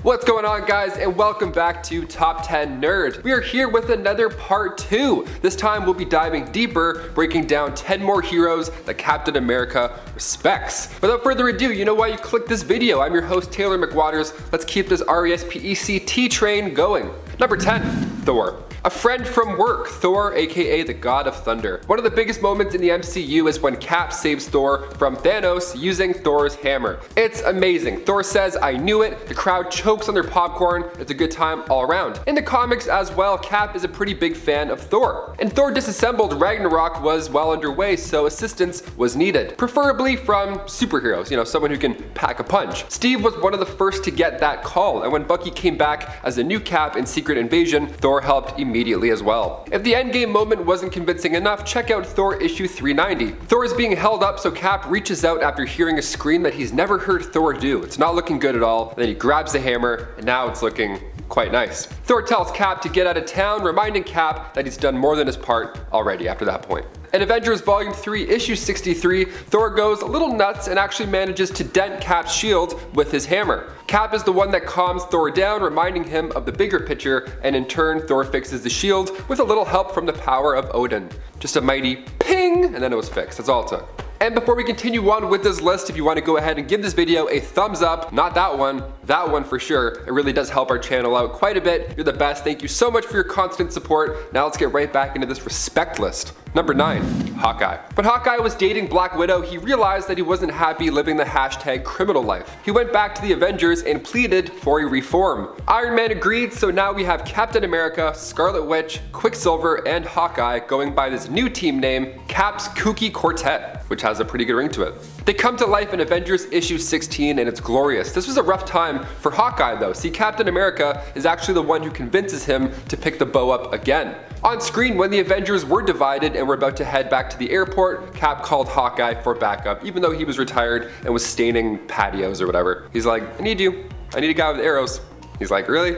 What's going on, guys, and welcome back to Top 10 Nerd. We are here with another part 2. This time we'll be diving deeper, breaking down 10 more heroes that Captain America respects. Without further ado, you know why you clicked this video. I'm your host, Taylor McWaters. Let's keep this RESPECT train going. Number 10, Thor. A friend from work, Thor, aka the God of Thunder. One of the biggest moments in the MCU is when Cap saves Thor from Thanos using Thor's hammer. It's amazing. Thor says, "I knew it." The crowd chokes on their popcorn. It's a good time all around. In the comics as well, Cap is a pretty big fan of Thor. And Thor Disassembled Ragnarok was well underway, so assistance was needed. Preferably from superheroes, someone who can pack a punch. Steve was one of the first to get that call, and when Bucky came back as a new Cap in Secret Invasion, Thor helped immediately as well. If the endgame moment wasn't convincing enough, check out Thor issue 390. Thor is being held up, so Cap reaches out after hearing a scream that he's never heard Thor do. It's not looking good at all. And then he grabs the hammer, and now it's looking quite nice. Thor tells Cap to get out of town, reminding Cap that he's done more than his part already after that point. In Avengers Volume 3, Issue 63, Thor goes a little nuts and actually manages to dent Cap's shield with his hammer. Cap is the one that calms Thor down, reminding him of the bigger picture, and in turn, Thor fixes the shield with a little help from the power of Odin. Just a mighty ping, and then it was fixed. That's all it took. And before we continue on with this list, if you want to go ahead and give this video a thumbs up, not that one for sure. It really does help our channel out quite a bit. You're the best. Thank you so much for your constant support. Now let's get right back into this respect list. Number 9, Hawkeye. When Hawkeye was dating Black Widow, he realized that he wasn't happy living the hashtag criminal life. He went back to the Avengers and pleaded for a reform. Iron Man agreed, so now we have Captain America, Scarlet Witch, Quicksilver, and Hawkeye going by this new team name, Cap's Kooky Quartet, which has a pretty good ring to it. They come to life in Avengers issue 16 and it's glorious. This was a rough time for Hawkeye though. See, Captain America is actually the one who convinces him to pick the bow up again. On screen, when the Avengers were divided and were about to head back to the airport, Cap called Hawkeye for backup, even though he was retired and was staining patios or whatever. He's like, I need you. I need a guy with arrows. He's like, really?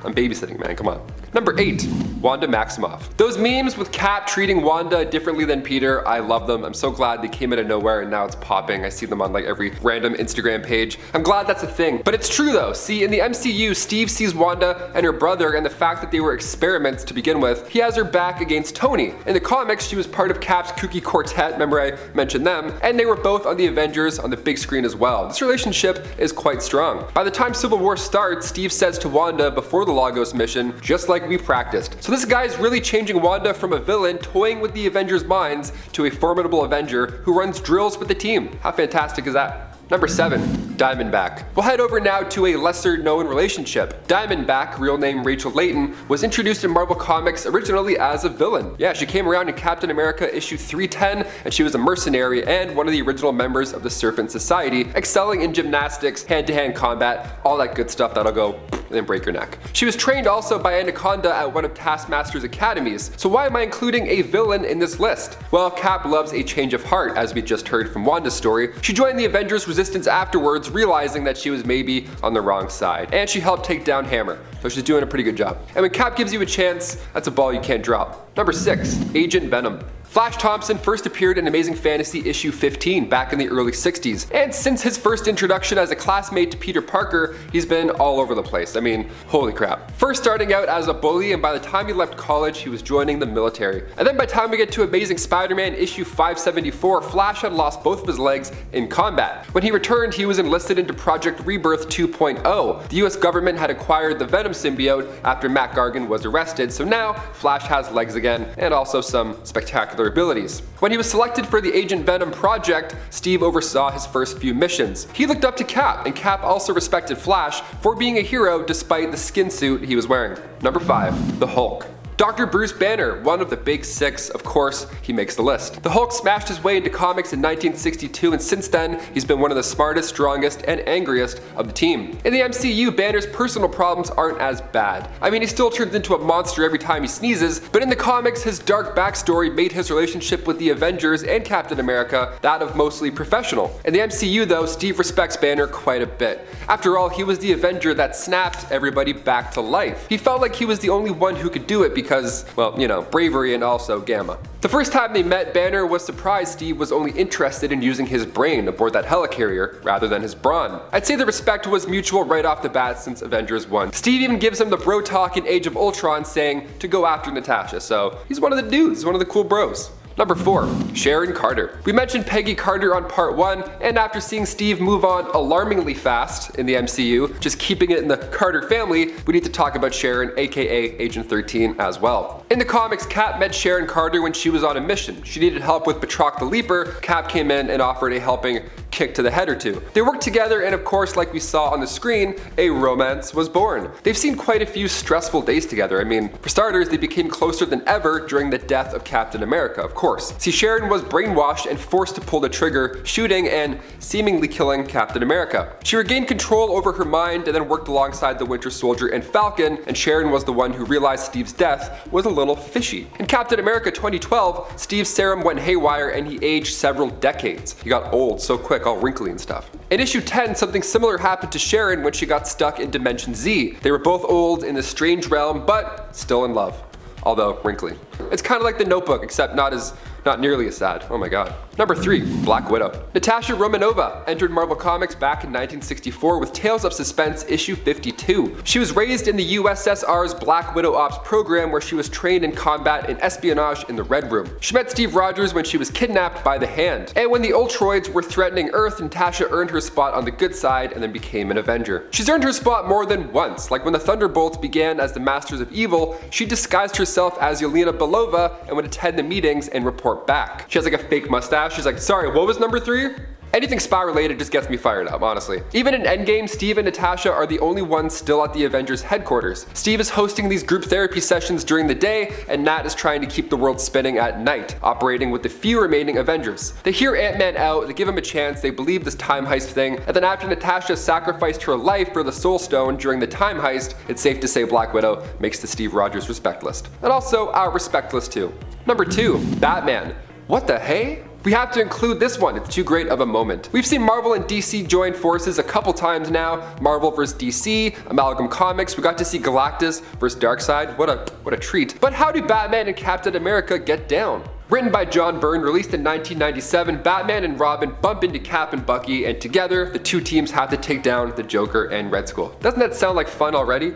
I'm babysitting, man, come on. Number 8, Wanda Maximoff. Those memes with Cap treating Wanda differently than Peter, I love them. I'm so glad they came out of nowhere and now it's popping. I see them on like every random Instagram page. I'm glad that's a thing. But it's true though. See, in the MCU, Steve sees Wanda and her brother, and the fact that they were experiments to begin with, he has her back against Tony. In the comics, she was part of Cap's Kooky Quartet, remember I mentioned them, and they were both on the Avengers on the big screen as well. This relationship is quite strong. By the time Civil War starts, Steve says to Wanda before the Lagos mission, just like we practiced. So this guy's really changing Wanda from a villain toying with the Avengers' minds to a formidable Avenger who runs drills with the team. How fantastic is that? Number 7, Diamondback. We'll head over now to a lesser known relationship. Diamondback, real name Rachel Layton, was introduced in Marvel Comics originally as a villain. Yeah, she came around in Captain America issue 310, and she was a mercenary and one of the original members of the Serpent Society, excelling in gymnastics, hand-to-hand combat, all that good stuff that'll go and then break your neck. She was trained also by Anaconda at one of Taskmaster's academies. So why am I including a villain in this list? Well, Cap loves a change of heart, as we just heard from Wanda's story. She joined the Avengers Resistance afterwards, realizing that she was maybe on the wrong side. And she helped take down Hammer. So she's doing a pretty good job. And when Cap gives you a chance, that's a ball you can't drop. Number 6, Agent Venom. Flash Thompson first appeared in Amazing Fantasy issue 15 back in the early 60s, and since his first introduction as a classmate to Peter Parker, he's been all over the place. I mean, holy crap. First starting out as a bully, and by the time he left college, he was joining the military. And then by the time we get to Amazing Spider-Man issue 574, Flash had lost both of his legs in combat. When he returned, he was enlisted into Project Rebirth 2.0. The US government had acquired the Venom symbiote after Matt Gargan was arrested, so now Flash has legs again, and also some spectacular abilities. When he was selected for the Agent Venom project, Steve oversaw his first few missions. He looked up to Cap, and Cap also respected Flash for being a hero despite the skin suit he was wearing. Number 5, the Hulk. Dr. Bruce Banner, one of the big 6, of course, he makes the list. The Hulk smashed his way into comics in 1962, and since then, he's been one of the smartest, strongest, and angriest of the team. In the MCU, Banner's personal problems aren't as bad. I mean, he still turns into a monster every time he sneezes, but in the comics, his dark backstory made his relationship with the Avengers and Captain America that of mostly professional. In the MCU though, Steve respects Banner quite a bit. After all, he was the Avenger that snapped everybody back to life. He felt like he was the only one who could do it because because, well, you know, bravery and also Gamma. The first time they met, Banner was surprised Steve was only interested in using his brain aboard that helicarrier rather than his brawn. I'd say the respect was mutual right off the bat since Avengers 1. Steve even gives him the bro talk in Age of Ultron saying to go after Natasha, so he's one of the dudes, one of the cool bros. Number 4, Sharon Carter. We mentioned Peggy Carter on part 1, and after seeing Steve move on alarmingly fast in the MCU, just keeping it in the Carter family, we need to talk about Sharon, aka Agent 13 as well. In the comics, Cap met Sharon Carter when she was on a mission. She needed help with Batroc the Leaper. Cap came in and offered a helping kick to the head or two. They worked together, and of course, like we saw on the screen, a romance was born. They've seen quite a few stressful days together. I mean, for starters, they became closer than ever during the death of Captain America, of course. See, Sharon was brainwashed and forced to pull the trigger, shooting and seemingly killing Captain America. She regained control over her mind and then worked alongside the Winter Soldier and Falcon, and Sharon was the one who realized Steve's death was a little fishy. In Captain America 2012, Steve's serum went haywire and he aged several decades. He got old so quick, all wrinkly and stuff. In issue 10, something similar happened to Sharon when she got stuck in Dimension Z. They were both old in this strange realm, but still in love. Although wrinkly. It's kind of like The Notebook, except not nearly as sad. Oh my god. Number 3, Black Widow. Natasha Romanoff entered Marvel Comics back in 1964 with Tales of Suspense issue 52. She was raised in the USSR's Black Widow Ops program where she was trained in combat and espionage in the Red Room. She met Steve Rogers when she was kidnapped by the Hand. And when the Ultroids were threatening Earth, Natasha earned her spot on the good side and then became an Avenger. She's earned her spot more than once, like when the Thunderbolts began as the Masters of Evil, she disguised herself as Yelena Belova and would attend the meetings and report back. She has like a fake mustache. She's like, sorry, what was number 3? Anything spy related just gets me fired up, honestly. Even in Endgame, Steve and Natasha are the only ones still at the Avengers headquarters. Steve is hosting these group therapy sessions during the day, and Nat is trying to keep the world spinning at night, operating with the few remaining Avengers. They hear Ant-Man out, they give him a chance, they believe this time heist thing, and then after Natasha sacrificed her life for the Soul Stone during the time heist, it's safe to say Black Widow makes the Steve Rogers respect list. And also our respect list too. Number 2, Batman. What the hey? We have to include this one, it's too great of a moment. We've seen Marvel and DC join forces a couple times now. Marvel vs DC, Amalgam Comics, we got to see Galactus vs Darkseid, what a treat. But how do Batman and Captain America get down? Written by John Byrne, released in 1997, Batman and Robin bump into Cap and Bucky, and together, the two teams have to take down the Joker and Red Skull. Doesn't that sound like fun already?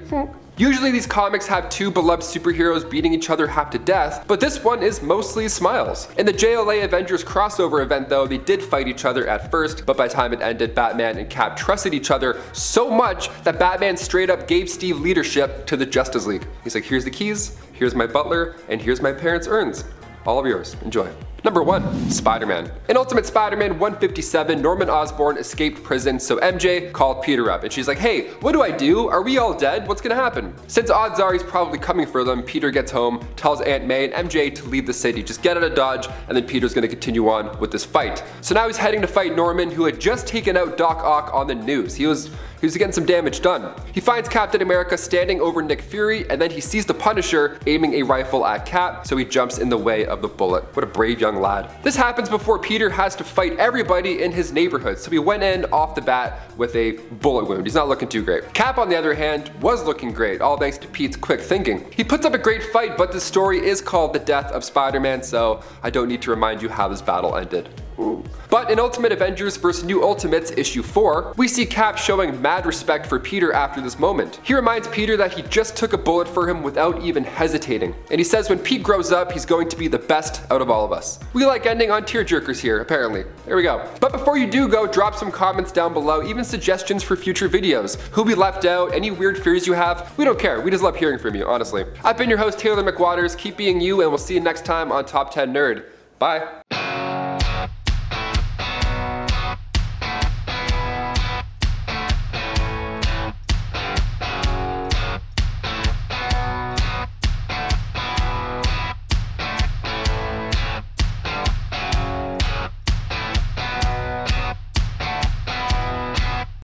Usually these comics have two beloved superheroes beating each other half to death, but this one is mostly smiles. In the JLA Avengers crossover event though, they did fight each other at first, but by the time it ended, Batman and Cap trusted each other so much that Batman straight up gave Steve leadership to the Justice League. He's like, here's the keys, here's my butler, and here's my parents' urns. All of yours, enjoy. Number 1, Spider-Man. In Ultimate Spider-Man 157, Norman Osborn escaped prison, so MJ called Peter up and she's like, hey, what do I do? Are we all dead? What's gonna happen? Since odds are he's probably coming for them, Peter gets home, tells Aunt May and MJ to leave the city, just get out of Dodge, and then Peter's gonna continue on with this fight. So now he's heading to fight Norman, who had just taken out Doc Ock on the news. He was getting some damage done. He finds Captain America standing over Nick Fury, and then he sees the Punisher aiming a rifle at Cap, so he jumps in the way of the bullet. What a brave young lad. This happens before Peter has to fight everybody in his neighborhood, so he went in off the bat with a bullet wound. He's not looking too great. Cap, on the other hand, was looking great, all thanks to Pete's quick thinking. He puts up a great fight, but the story is called The Death of Spider-Man, so I don't need to remind you how this battle ended. Ooh. But in Ultimate Avengers vs. New Ultimates issue 4, we see Cap showing mad respect for Peter after this moment. He reminds Peter that he just took a bullet for him without even hesitating. And he says when Pete grows up, he's going to be the best out of all of us. We like ending on tearjerkers here, apparently. There we go. But before you do go, drop some comments down below, even suggestions for future videos. Who we left out, any weird fears you have, we don't care. We just love hearing from you, honestly. I've been your host, Taylor McWaters. Keep being you, and we'll see you next time on Top 10 Nerd. Bye.